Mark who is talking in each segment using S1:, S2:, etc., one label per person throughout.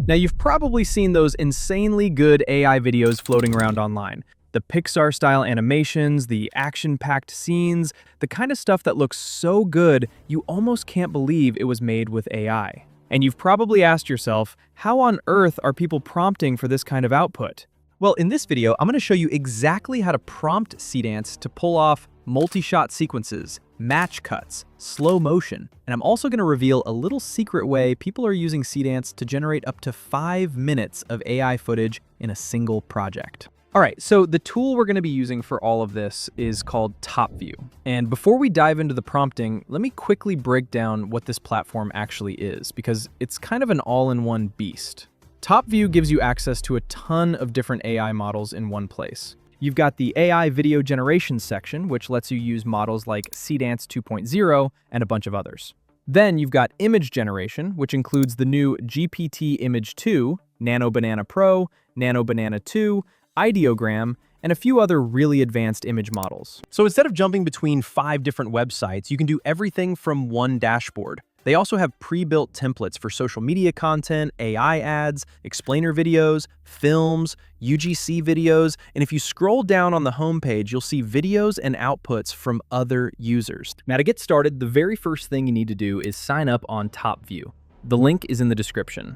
S1: Now, you've probably seen those insanely good AI videos floating around online. The Pixar-style animations, the action-packed scenes, the kind of stuff that looks so good you almost can't believe it was made with AI. And you've probably asked yourself, how on earth are people prompting for this kind of output? Well, in this video, I'm going to show you exactly how to prompt Seedance to pull off multi-shot sequences, match cuts, slow motion, and I'm also going to reveal a little secret way people are using Seedance to generate up to 5 minutes of AI footage in a single project. All right, so the tool we're going to be using for all of this is called TopView. And before we dive into the prompting, let me quickly break down what this platform actually is, because it's kind of an all-in-one beast. TopView gives you access to a ton of different AI models in one place. You've got the AI video generation section, which lets you use models like Seedance 2.0 and a bunch of others. Then you've got image generation, which includes the new GPT Image 2, Nano Banana Pro, Nano Banana 2, Ideogram, and a few other really advanced image models. So instead of jumping between 5 different websites, you can do everything from one dashboard. They also have pre-built templates for social media content, AI ads, explainer videos, films, UGC videos, and if you scroll down on the homepage, you'll see videos and outputs from other users. Now, to get started, the very first thing you need to do is sign up on TopView. The link is in the description.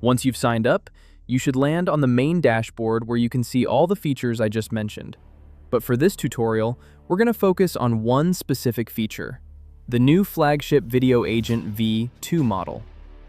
S1: Once you've signed up, you should land on the main dashboard where you can see all the features I just mentioned. But for this tutorial, we're going to focus on one specific feature: the new flagship Video Agent V2 model,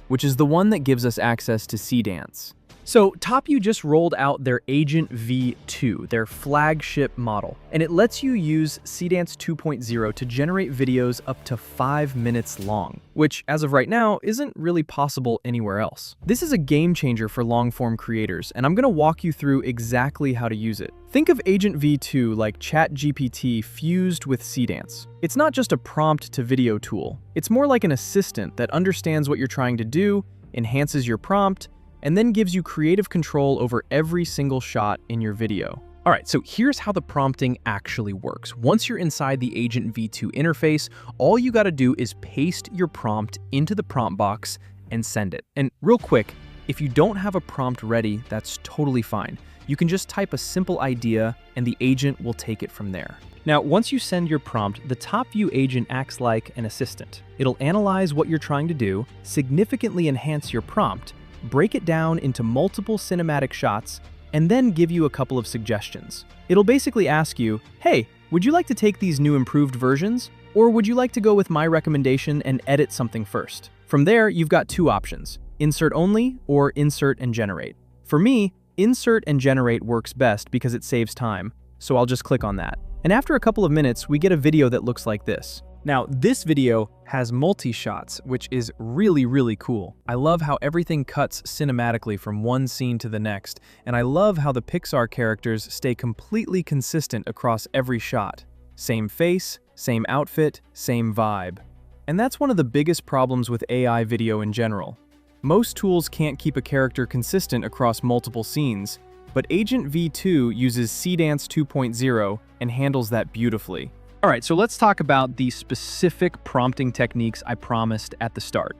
S1: which is the one that gives us access to Seedance. So TopView just rolled out their Agent V2, their flagship model, and it lets you use Seedance 2.0 to generate videos up to 5 minutes long, which as of right now isn't really possible anywhere else. This is a game changer for long-form creators, and I'm going to walk you through exactly how to use it. Think of Agent V2 like ChatGPT fused with Seedance. It's not just a prompt-to-video tool. It's more like an assistant that understands what you're trying to do, enhances your prompt, and then gives you creative control over every single shot in your video. All right, so here's how the prompting actually works. Once you're inside the Agent V2 interface, all you gotta do is paste your prompt into the prompt box and send it. And real quick, if you don't have a prompt ready, that's totally fine. You can just type a simple idea and the agent will take it from there. Now, once you send your prompt, the TopView agent acts like an assistant. It'll analyze what you're trying to do, significantly enhance your prompt, break it down into multiple cinematic shots, and then give you a couple of suggestions. It'll basically ask you, hey, would you like to take these new improved versions? Or would you like to go with my recommendation and edit something first? From there, you've got 2 options: insert only or insert and generate. For me, insert and generate works best because it saves time, so I'll just click on that. And after a couple of minutes, we get a video that looks like this. Now, this video has multi-shots, which is really cool. I love how everything cuts cinematically from one scene to the next, and I love how the Pixar characters stay completely consistent across every shot. Same face, same outfit, same vibe. And that's one of the biggest problems with AI video in general. Most tools can't keep a character consistent across multiple scenes, but Agent V2 uses Seedance 2.0 and handles that beautifully. All right, so let's talk about the specific prompting techniques I promised at the start.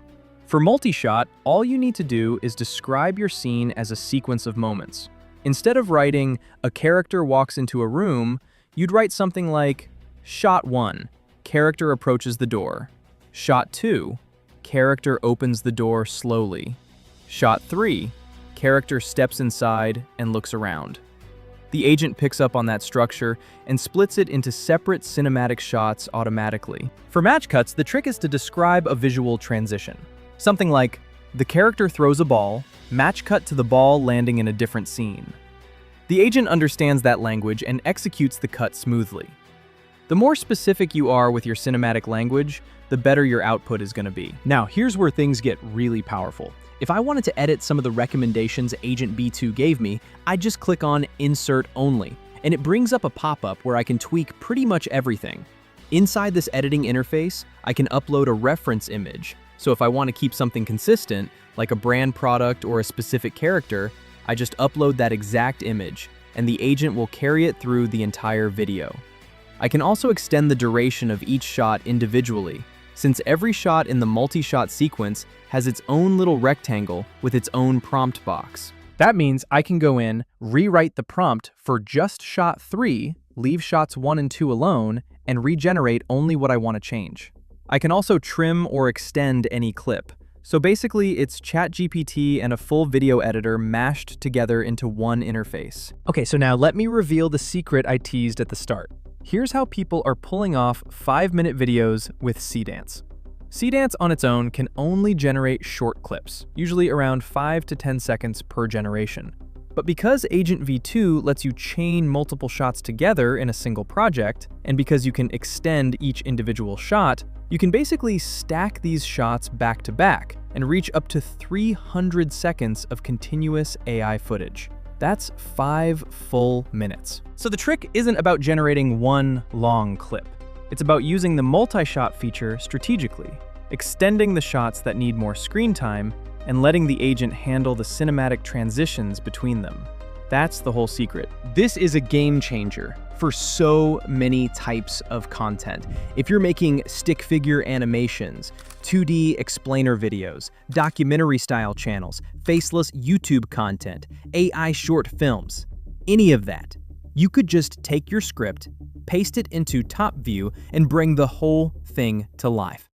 S1: For multi-shot, all you need to do is describe your scene as a sequence of moments. Instead of writing, "a character walks into a room," you'd write something like, "Shot 1, character approaches the door. Shot 2, character opens the door slowly. Shot 3, character steps inside and looks around." The agent picks up on that structure and splits it into separate cinematic shots automatically. For match cuts, the trick is to describe a visual transition. Something like, the character throws a ball, match cut to the ball landing in a different scene. The agent understands that language and executes the cut smoothly. The more specific you are with your cinematic language, the better your output is going to be. Now, here's where things get really powerful. If I wanted to edit some of the recommendations Agent V2 gave me, I'd just click on Insert Only, and it brings up a pop-up where I can tweak pretty much everything. Inside this editing interface, I can upload a reference image, so if I want to keep something consistent, like a brand product or a specific character, I just upload that exact image, and the agent will carry it through the entire video. I can also extend the duration of each shot individually, since every shot in the multi-shot sequence has its own little rectangle with its own prompt box. That means I can go in, rewrite the prompt for just shot 3, leave shots 1 and 2 alone, and regenerate only what I want to change. I can also trim or extend any clip. So basically, it's ChatGPT and a full video editor mashed together into one interface. Okay, so now let me reveal the secret I teased at the start. Here's how people are pulling off 5-minute videos with Seedance. Seedance on its own can only generate short clips, usually around 5 to 10 seconds per generation. But because Agent V2 lets you chain multiple shots together in a single project, and because you can extend each individual shot, you can basically stack these shots back to back and reach up to 300 seconds of continuous AI footage. That's 5 full minutes. So the trick isn't about generating one long clip. It's about using the multi-shot feature strategically, extending the shots that need more screen time, and letting the agent handle the cinematic transitions between them. That's the whole secret. This is a game changer for so many types of content. If you're making stick figure animations, 2D explainer videos, documentary-style channels, faceless YouTube content, AI short films, any of that, you could just take your script, paste it into top view, and bring the whole thing to life.